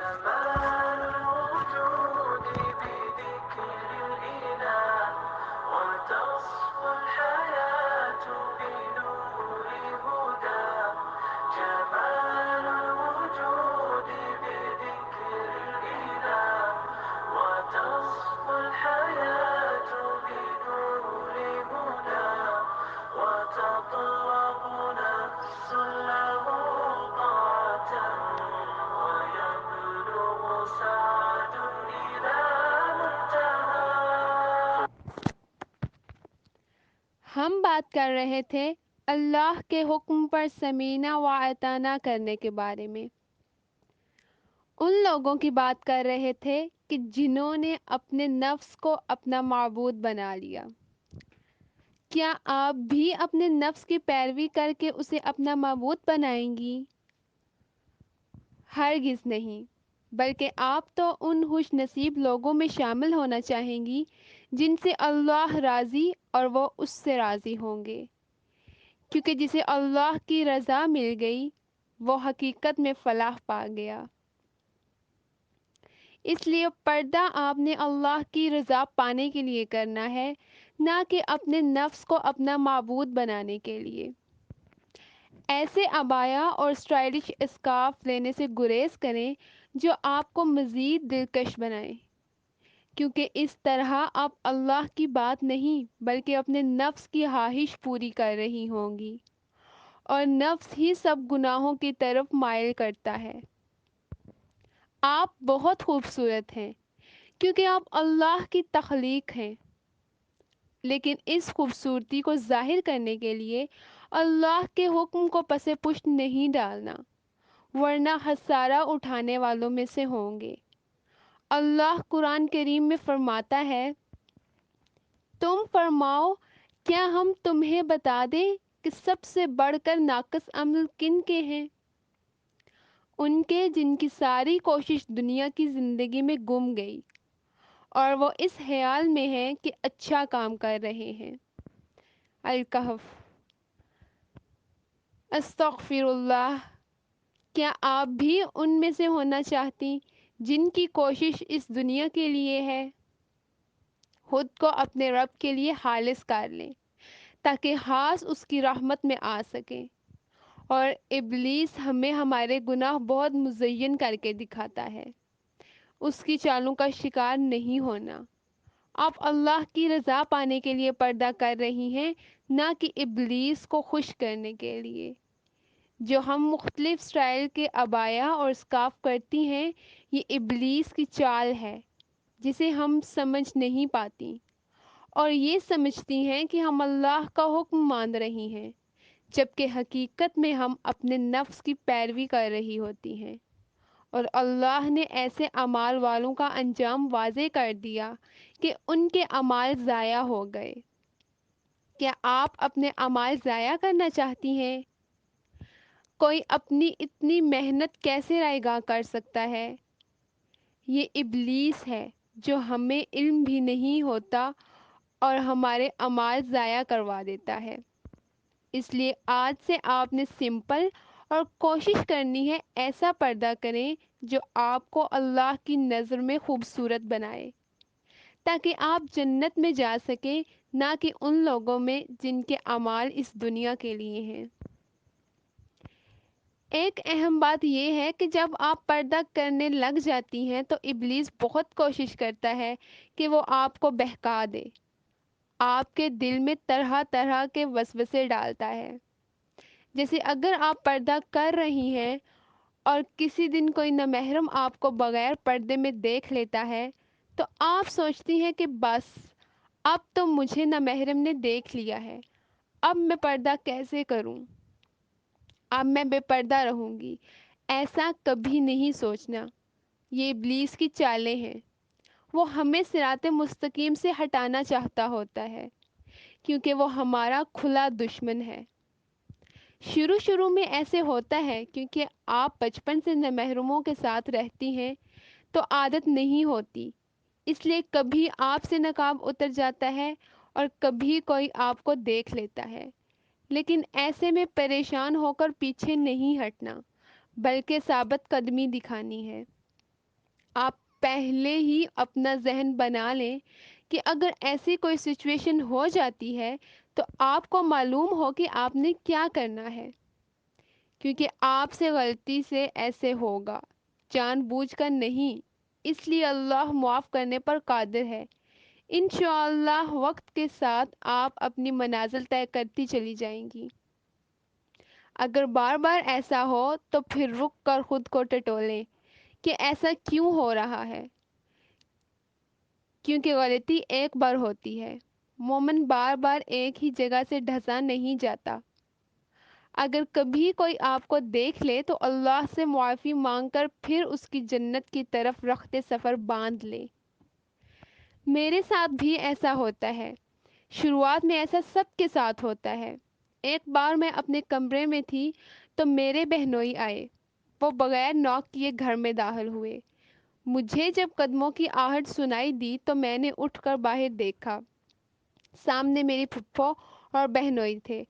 جمال الوجود بذكر الإله وتصفو الحياة بنور هدى. جمال الوجود بذكر الإله وتصفو الحياة بنور هدى. وتطلب نفس له طاعة ويبلغ سعد إلى منتهى. ہم بات کر رہے تھے اللہ کے حکم پر سمعنا و اطعنا کرنے کے بارے میں. ان لوگوں کی بات کر رہے تھے کہ جنہوں نے اپنے نفس کو اپنا معبود بنا لیا. کیا آپ بھی اپنے نفس کی پیروی کر کے اسے اپنا معبود بنائیں گی؟ ہرگز نہیں، بلکہ آپ تو ان خوش نصیب لوگوں میں شامل ہونا چاہیں گی جن سے اللہ راضی اور وہ اس سے راضی ہوں گے، کیونکہ جسے اللہ کی رضا مل گئی وہ حقیقت میں فلاح پا گیا. اس لیے پردہ آپ نے اللہ کی رضا پانے کے لیے کرنا ہے، نہ کہ اپنے نفس کو اپنا معبود بنانے کے لیے. ایسے عبایا اور اسٹائلش اسکارف لینے سے گریز کریں جو آپ کو مزید دلکش بنائیں، کیونکہ اس طرح آپ اللہ کی بات نہیں بلکہ اپنے نفس کی خواہش پوری کر رہی ہوں گی، اور نفس ہی سب گناہوں کی طرف مائل کرتا ہے. آپ بہت خوبصورت ہیں کیونکہ آپ اللہ کی تخلیق ہیں، لیکن اس خوبصورتی کو ظاہر کرنے کے لیے اللہ کے حکم کو پس پشت نہیں ڈالنا، ورنہ خسارہ اٹھانے والوں میں سے ہوں گے. اللہ قرآن کریم میں فرماتا ہے، تم فرماؤ کیا ہم تمہیں بتا دیں کہ سب سے بڑھ کر ناقص عمل کن کے ہیں؟ ان کے جن کی ساری کوشش دنیا کی زندگی میں گم گئی اور وہ اس خیال میں ہیں کہ اچھا کام کر رہے ہیں. الکہف. استغفر اللہ. کیا آپ بھی ان میں سے ہونا چاہتی جن کی کوشش اس دنیا کے لیے ہے؟ خود کو اپنے رب کے لیے خالص کر لیں تاکہ خاص اس کی رحمت میں آ سکیں. اور ابلیس ہمیں ہمارے گناہ بہت مزین کر کے دکھاتا ہے. اس کی چالوں کا شکار نہیں ہونا. آپ اللہ کی رضا پانے کے لیے پردہ کر رہی ہیں، نہ کہ ابلیس کو خوش کرنے کے لیے. جو ہم مختلف سٹائل کے عبایا اور اسکارف کرتی ہیں، یہ ابلیس کی چال ہے جسے ہم سمجھ نہیں پاتی، اور یہ سمجھتی ہیں کہ ہم اللہ کا حکم مان رہی ہیں، جبکہ حقیقت میں ہم اپنے نفس کی پیروی کر رہی ہوتی ہیں. اور اللہ نے ایسے اعمال والوں کا انجام واضح کر دیا کہ ان کے اعمال ضائع ہو گئے. کیا آپ اپنے اعمال ضائع کرنا چاہتی ہیں؟ کوئی اپنی اتنی محنت کیسے رائے گاہ کر سکتا ہے؟ یہ ابلیس ہے جو ہمیں علم بھی نہیں ہوتا اور ہمارے اعمال ضائع کروا دیتا ہے. اس لیے آج سے آپ نے سمپل اور کوشش کرنی ہے ایسا پردہ کریں جو آپ کو اللہ کی نظر میں خوبصورت بنائے، تاکہ آپ جنت میں جا سکیں، نہ کہ ان لوگوں میں جن کے اعمال اس دنیا کے لیے ہیں. ایک اہم بات یہ ہے کہ جب آپ پردہ کرنے لگ جاتی ہیں تو ابلیس بہت کوشش کرتا ہے کہ وہ آپ کو بہکا دے، آپ کے دل میں طرح طرح کے وسوسے ڈالتا ہے. جیسے اگر آپ پردہ کر رہی ہیں اور کسی دن کوئی نامحرم آپ کو بغیر پردے میں دیکھ لیتا ہے تو آپ سوچتی ہیں کہ بس اب تو مجھے نامحرم نے دیکھ لیا ہے، اب میں پردہ کیسے کروں، اب میں بے پردہ رہوں گی. ایسا کبھی نہیں سوچنا. یہ ابلیس کی چالیں ہیں. وہ ہمیں صراط مستقیم سے ہٹانا چاہتا ہوتا ہے کیونکہ وہ ہمارا کھلا دشمن ہے. شروع میں ایسے ہوتا ہے کیونکہ آپ بچپن سے محروموں کے ساتھ رہتی ہیں تو عادت نہیں ہوتی، اس لیے کبھی آپ سے نقاب اتر جاتا ہے اور کبھی کوئی آپ کو دیکھ لیتا ہے. لیکن ایسے میں پریشان ہو کر پیچھے نہیں ہٹنا بلکہ ثابت قدمی دکھانی ہے. آپ پہلے ہی اپنا ذہن بنا لیں کہ اگر ایسی کوئی سچویشن ہو جاتی ہے تو آپ کو معلوم ہو کہ آپ نے کیا کرنا ہے، کیونکہ آپ سے غلطی سے ایسے ہوگا، جان بوجھ کر نہیں، اس لیے اللہ معاف کرنے پر قادر ہے۔ انشاءاللہ وقت کے ساتھ آپ اپنی منازل طے کرتی چلی جائیں گی۔ اگر بار بار ایسا ہو تو پھر رک کر خود کو ٹٹولیں کہ ایسا کیوں ہو رہا ہے، کیونکہ غلطی ایک بار ہوتی ہے، مومن بار بار ایک ہی جگہ سے ڈھسا نہیں جاتا۔ اگر کبھی کوئی آپ کو دیکھ لے تو اللہ سے معافی مانگ کر پھر اس کی جنت کی طرف رخت سفر باندھ لے۔ میرے ساتھ بھی ایسا ہوتا ہے، شروعات میں ایسا سب کے ساتھ ہوتا ہے۔ ایک بار میں اپنے کمرے میں تھی تو میرے بہنوئی آئے، وہ بغیر نوک کیے گھر میں داخل ہوئے۔ مجھے جب قدموں کی آہٹ سنائی دی تو میں نے اٹھ کر باہر دیکھا، سامنے میری پھپھو اور بہنوئی تھے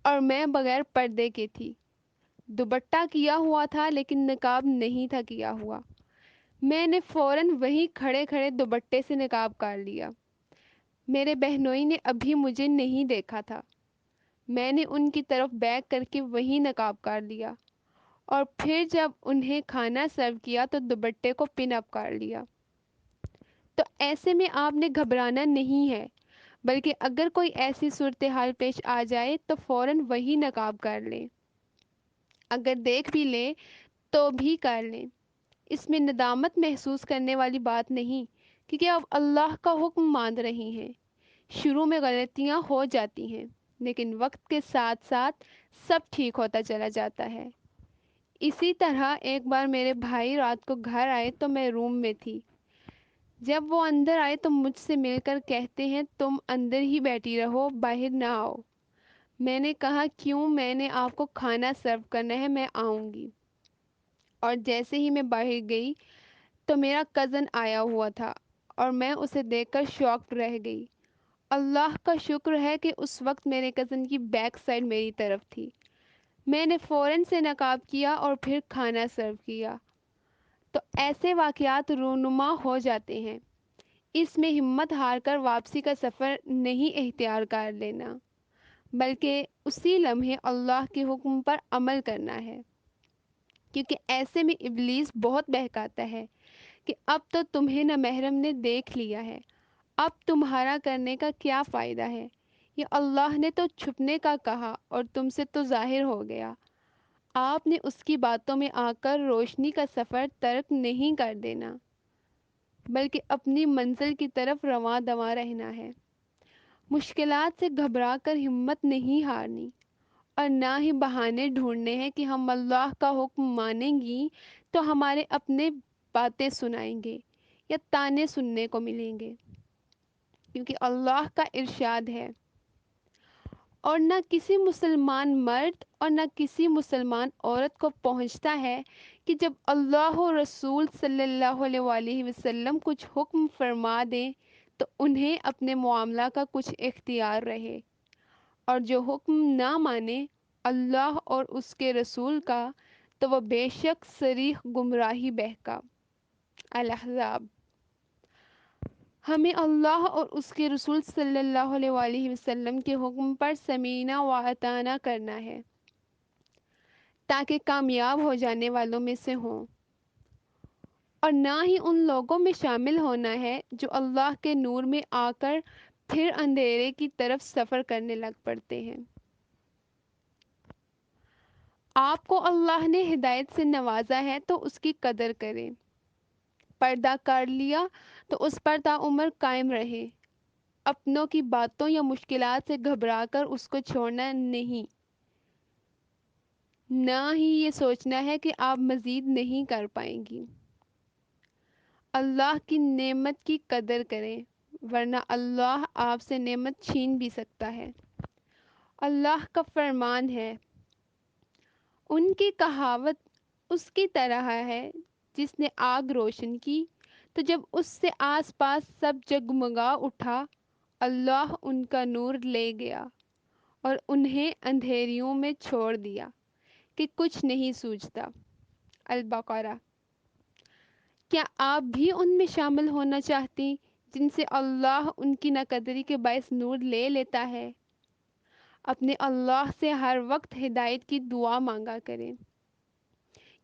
اور میں بغیر پردے کے تھی۔ دوپٹہ کیا ہوا تھا لیکن نقاب نہیں تھا کیا ہوا۔ میں نے فوراً وہیں کھڑے کھڑے دوپٹے سے نقاب کر لیا۔ میرے بہنوئی نے ابھی مجھے نہیں دیکھا تھا، میں نے ان کی طرف بیک کر کے وہیں نقاب کر لیا، اور پھر جب انہیں کھانا سرو کیا تو دوپٹے کو پن اپ کر لیا۔ تو ایسے میں آپ نے گھبرانا نہیں ہے، بلکہ اگر کوئی ایسی صورتحال پیش آ جائے تو فوراً وہی نقاب کر لیں۔ اگر دیکھ بھی لیں تو بھی کر لیں، اس میں ندامت محسوس کرنے والی بات نہیں، کیونکہ آپ اللہ کا حکم مان رہی ہیں۔ شروع میں غلطیاں ہو جاتی ہیں لیکن وقت کے ساتھ ساتھ سب ٹھیک ہوتا چلا جاتا ہے۔ اسی طرح ایک بار میرے بھائی رات کو گھر آئے تو میں روم میں تھی۔ جب وہ اندر آئے تو مجھ سے مل کر کہتے ہیں تم اندر ہی بیٹھی رہو، باہر نہ آؤ۔ میں نے کہا کیوں؟ میں نے آپ کو کھانا سرو کرنا ہے، میں آؤں گی۔ اور جیسے ہی میں باہر گئی تو میرا کزن آیا ہوا تھا اور میں اسے دیکھ کر شاکڈ رہ گئی۔ اللہ کا شکر ہے کہ اس وقت میرے کزن کی بیک سائڈ میری طرف تھی۔ میں نے فوراً سے نقاب کیا اور پھر کھانا سرو کیا۔ تو ایسے واقعات رونما ہو جاتے ہیں، اس میں ہمت ہار کر واپسی کا سفر نہیں اختیار کر لینا، بلکہ اسی لمحے اللہ کے حکم پر عمل کرنا ہے، کیونکہ ایسے میں ابلیس بہت بہکاتا ہے کہ اب تو تمہیں نامحرم نے دیکھ لیا ہے، اب تمہارا کرنے کا کیا فائدہ ہے؟ یہ اللہ نے تو چھپنے کا کہا اور تم سے تو ظاہر ہو گیا۔ آپ نے اس کی باتوں میں آ کر روشنی کا سفر ترک نہیں کر دینا، بلکہ اپنی منزل کی طرف رواں دواں رہنا ہے۔ مشکلات سے گھبرا کر ہمت نہیں ہارنی، اور نہ ہی بہانے ڈھونڈنے ہیں کہ ہم اللہ کا حکم مانیں گی تو ہمارے اپنے باتیں سنائیں گے یا تانے سننے کو ملیں گے، کیونکہ اللہ کا ارشاد ہے، اور نہ کسی مسلمان مرد اور نہ کسی مسلمان عورت کو پہنچتا ہے کہ جب اللہ و رسول صلی اللہ علیہ وآلہ وسلم کچھ حکم فرما دیں تو انہیں اپنے معاملہ کا کچھ اختیار رہے، اور جو حکم نہ مانے اللہ اور اس کے رسول کا تو وہ بے شک صریح گمراہی بہکا۔ الاحزاب۔ ہمیں اللہ اور اس کے رسول صلی اللہ علیہ وآلہ وسلم کے حکم پر سمعنا و اطعنا کرنا ہے تاکہ کامیاب ہو جانے والوں میں سے ہوں، اور نہ ہی ان لوگوں میں شامل ہونا ہے جو اللہ کے نور میں آ کر پھر اندھیرے کی طرف سفر کرنے لگ پڑتے ہیں۔ آپ کو اللہ نے ہدایت سے نوازا ہے تو اس کی قدر کریں، پردہ کر لیا تو اس پر تاعمر قائم رہیں، اپنوں کی باتوں یا مشکلات سے گھبرا کر اس کو چھوڑنا نہیں، نہ ہی یہ سوچنا ہے کہ آپ مزید نہیں کر پائیں گی۔ اللہ کی نعمت کی قدر کریں، ورنہ اللہ آپ سے نعمت چھین بھی سکتا ہے۔ اللہ کا فرمان ہے، ان کی کہاوت اس کی طرح ہے جس نے آگ روشن کی تو جب اس سے آس پاس سب جگمگا اٹھا، اللہ ان کا نور لے گیا اور انہیں اندھیریوں میں چھوڑ دیا کہ کچھ نہیں سوجھتا۔ البقرہ۔ کیا آپ بھی ان میں شامل ہونا چاہتی جن سے اللہ ان کی ناقدری کے باعث نور لے لیتا ہے؟ اپنے اللہ سے ہر وقت ہدایت کی دعا مانگا کریں،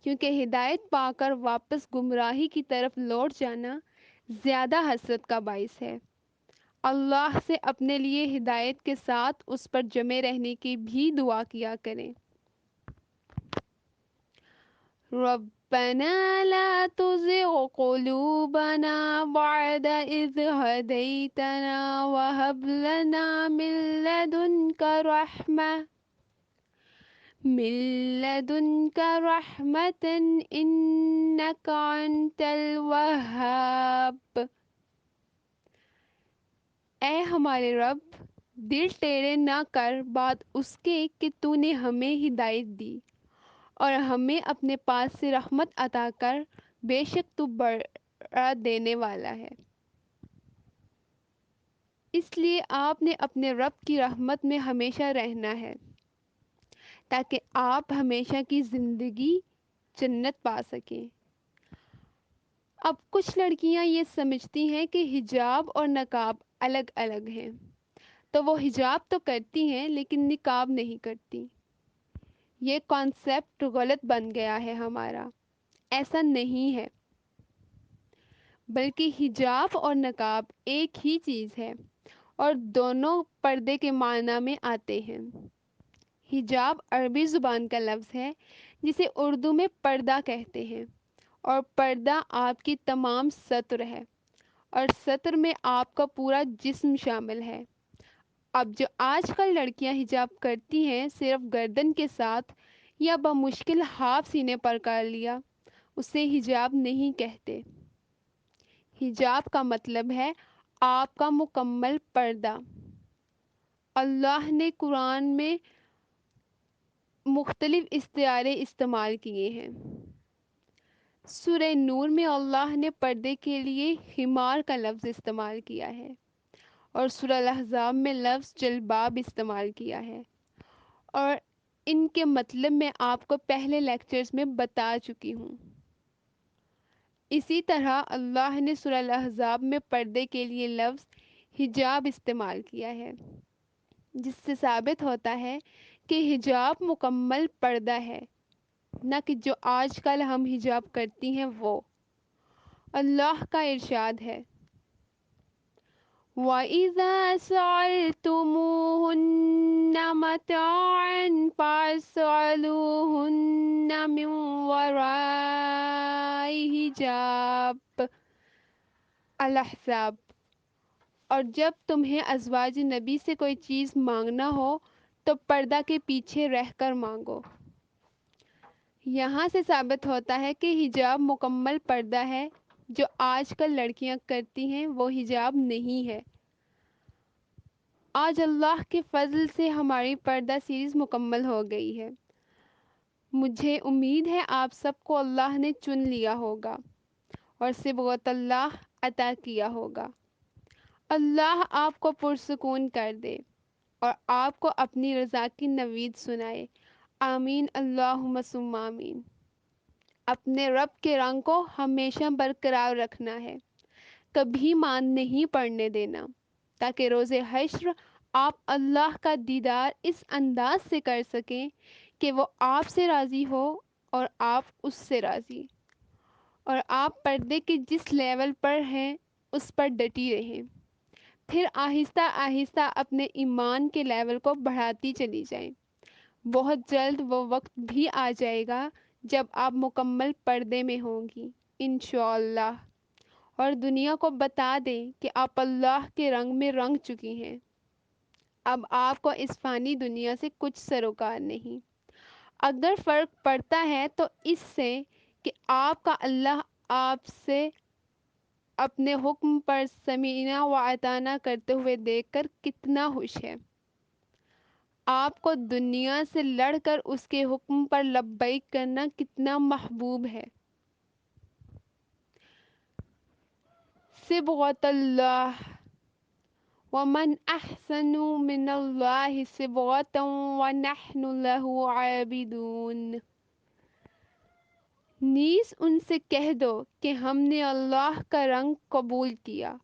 کیونکہ ہدایت پا کر واپس گمراہی کی طرف لوٹ جانا زیادہ حسرت کا باعث ہے۔ اللہ سے اپنے لیے ہدایت کے ساتھ اس پر جمے رہنے کی بھی دعا کیا کریں۔ ربنا لا تزغ قلوبنا بعد إذ هديتنا وهب لنا من لدنك رحمة إنك أنت الوهاب۔ اے ہمارے رب، دل ٹیڑے نہ کر بات اس کے کہ تو نے ہمیں ہدایت دی اور ہمیں اپنے پاس سے رحمت عطا کر، بے شک تو بڑا دینے والا ہے۔ اس لیے آپ نے اپنے رب کی رحمت میں ہمیشہ رہنا ہے تاکہ آپ ہمیشہ کی زندگی جنت پا سکیں۔ اب کچھ لڑکیاں یہ سمجھتی ہیں کہ حجاب اور نقاب الگ الگ ہیں، تو وہ حجاب تو کرتی ہیں لیکن نقاب نہیں کرتی۔ یہ کانسیپٹ غلط بن گیا ہے ہمارا، ایسا نہیں ہے، بلکہ حجاب اور نقاب ایک ہی چیز ہے اور دونوں پردے کے معنی میں آتے ہیں۔ حجاب عربی زبان کا لفظ ہے جسے اردو میں پردہ کہتے ہیں، اور پردہ آپ کی تمام ستر ہے، اور ستر میں آپ کا پورا جسم شامل ہے۔ اب جو آج کل لڑکیاں حجاب کرتی ہیں صرف گردن کے ساتھ یا بمشکل ہاف سینے پر کر لیا، اسے حجاب نہیں کہتے۔ حجاب کا مطلب ہے آپ کا مکمل پردہ۔ اللہ نے قرآن میں مختلف استعارے استعمال کیے ہیں۔ سورہ نور میں اللہ نے پردے کے لیے خمار کا لفظ استعمال کیا ہے، اور سورہ الاحزاب میں لفظ جلباب استعمال کیا ہے، اور ان کے مطلب میں آپ کو پہلے لیکچرز میں بتا چکی ہوں۔ اسی طرح اللہ نے سورہ الاحزاب میں پردے کے لیے لفظ حجاب استعمال کیا ہے، جس سے ثابت ہوتا ہے کہ حجاب مکمل پردہ ہے، نہ کہ جو آج کل ہم حجاب کرتی ہیں وہ۔ اللہ کا ارشاد ہے، وَإِذَا سَأَلْتُمُوهُنَّ مَتَاعًا فَاسْأَلُوهُنَّ مِنْ وَرَاءِ حِجَابٍ، الاحزاب۔ اور جب تمہیں ازواج نبی سے کوئی چیز مانگنا ہو تو پردہ کے پیچھے رہ کر مانگو۔ یہاں سے ثابت ہوتا ہے کہ حجاب مکمل پردہ ہے، جو آج کل لڑکیاں کرتی ہیں وہ حجاب نہیں ہے۔ آج اللہ کے فضل سے ہماری پردہ سیریز مکمل ہو گئی ہے۔ مجھے امید ہے آپ سب کو اللہ نے چن لیا ہوگا اور صبغت اللہ عطا کیا ہوگا۔ اللہ آپ کو پرسکون کر دے اور آپ کو اپنی رضا کی نوید سنائے، آمین اللہم ثم آمین۔ اپنے رب کے رنگ کو ہمیشہ برقرار رکھنا ہے، کبھی مان نہیں پڑنے دینا، تاکہ روز حشر آپ اللہ کا دیدار اس انداز سے کر سکیں کہ وہ آپ سے راضی ہو اور آپ اس سے راضی، اور آپ پردے کے جس لیول پر ہیں اس پر ڈٹی رہیں، پھر آہستہ آہستہ اپنے ایمان کے لیول کو بڑھاتی چلی جائیں۔ بہت جلد وہ وقت بھی آ جائے گا جب آپ مکمل پردے میں ہوں گی انشاءاللہ، اور دنیا کو بتا دیں کہ آپ اللہ کے رنگ میں رنگ چکی ہیں۔ اب آپ کو اس فانی دنیا سے کچھ سروکار نہیں۔ اگر فرق پڑتا ہے تو اس سے کہ آپ کا اللہ آپ سے اپنے حکم پر سمینا و اطاعنا کرتے ہوئے دیکھ کر کتنا خوش ہے۔ آپ کو دنیا سے لڑ کر اس کے حکم پر لبیک کرنا کتنا محبوب ہے۔ صبغۃ اللہ، ومن احسن من اللہ صبغۃ ونحن له عابدون۔ نیز ان سے کہہ دو کہ ہم نے اللہ کا رنگ قبول کیا،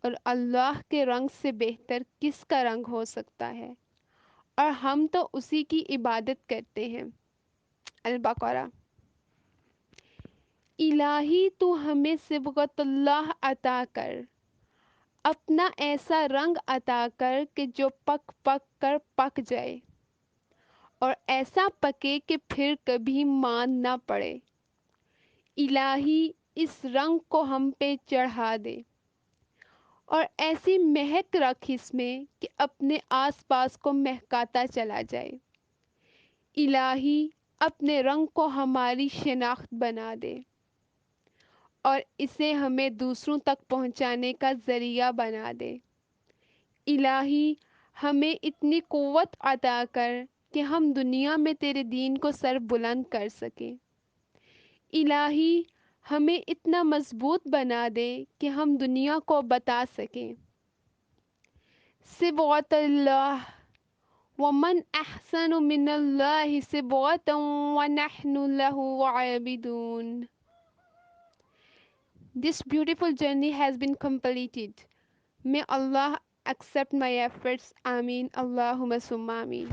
اور اللہ کے رنگ سے بہتر کس کا رنگ ہو سکتا ہے، اور ہم تو اسی کی عبادت کرتے ہیں۔ البقرہ۔ الہی تو ہمیں صبغت اللہ عطا کر، اپنا ایسا رنگ عطا کر کہ جو پک پک کر پک جائے، اور ایسا پکے کہ پھر کبھی مان نہ پڑے۔ الہی اس رنگ کو ہم پہ چڑھا دے، اور ایسی مہک رکھ اس میں کہ اپنے آس پاس کو مہکاتا چلا جائے۔ الہی اپنے رنگ کو ہماری شناخت بنا دے، اور اسے ہمیں دوسروں تک پہنچانے کا ذریعہ بنا دے۔ الہی ہمیں اتنی قوت عطا کر کہ ہم دنیا میں تیرے دین کو سر بلند کر سکیں۔ الہی ہمیں اتنا مضبوط بنا دے کہ ہم دنیا کو بتا سکیں۔ صبغت اللہ، ومن احسن من اللہ صبغۃ ونحن له عابدون۔ This beautiful journey has been completed. May Allah accept my efforts. Ameen. Allahumma summa ameen.